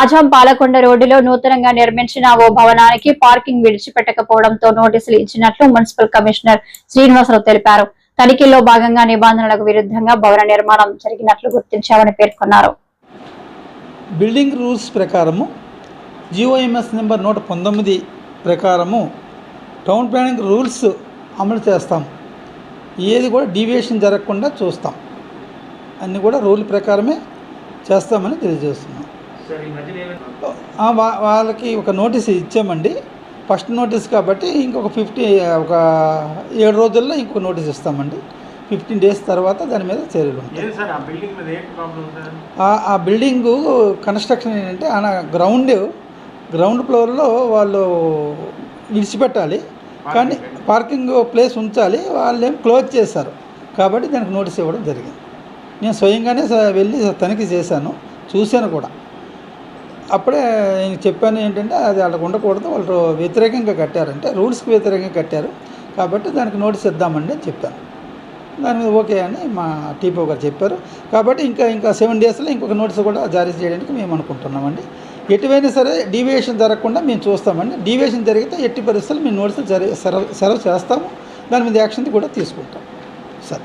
ఆజాం పాలకొండ రోడ్డులో నూతనంగా నిర్మించిన ఓ భవనానికి పార్కింగ్ విడిచిపెట్టకపోవడంతో నోటీసులు ఇచ్చినట్లు మున్సిపల్ కమిషనర్ శ్రీనివాసరావు తెలిపారు. తనిఖీల్లో భాగంగా నిబంధనలకు విరుద్ధంగా భవన నిర్మాణం జరిగినట్లు గుర్తించామని పేర్కొన్నారు. బిల్డింగ్ రూల్స్ ప్రకారము జీఓఎంఎస్ నెంబర్ 119 ప్రకారము టౌన్ ప్లానింగ్ రూల్స్ అమలు చేస్తాం. ఏది కూడా డీవియేషన్ జరగకుండా చూస్తాం. అన్నీ కూడా రూల్ ప్రకారమే చేస్తామని తెలియజేస్తున్నాం. వాళ్ళకి ఒక నోటీస్ ఇచ్చామండి. ఫస్ట్ నోటీస్ కాబట్టి ఇంకొక 7 రోజుల్లో ఇంకొక నోటీస్ ఇస్తామండి. 15 డేస్ తర్వాత దాని మీద చర్యలు ఉంటాయి. ఆ బిల్డింగు కన్స్ట్రక్షన్ ఏంటంటే గ్రౌండ్ ఫ్లోర్లో వాళ్ళు విడిచిపెట్టాలి, కానీ పార్కింగ్ ప్లేస్ ఉంచాలి. వాళ్ళు క్లోజ్ చేశారు కాబట్టి దానికి నోటీస్ ఇవ్వడం జరిగింది. నేను స్వయంగానే వెళ్ళి తనిఖీ చేశాను, చూశాను కూడా. అప్పుడే నేను చెప్పాను ఏంటంటే అది వాళ్ళకు ఉండకూడదు, వాళ్ళు వ్యతిరేకంగా కట్టారంటే రూల్స్కి వ్యతిరేకంగా కట్టారు కాబట్టి దానికి నోటీస్ ఇద్దామండి అని చెప్పాను. దాని మీద ఓకే అని మా టీపో గారు చెప్పారు. కాబట్టి ఇంకా 7 డేస్లో ఇంకొక నోటీస్ కూడా జారీ చేయడానికి మేము అనుకుంటున్నామండి. ఎటువైనా సరే డీవియేషన్ జరగకుండా మేము చూస్తామండి. డీవియేషన్ జరిగితే ఎట్టి పరిస్థితుల్లో మేము నోటీసులు సర్వ్ చేస్తాము. దాని మీద యాక్షన్ కూడా తీసుకుంటాం. సరే.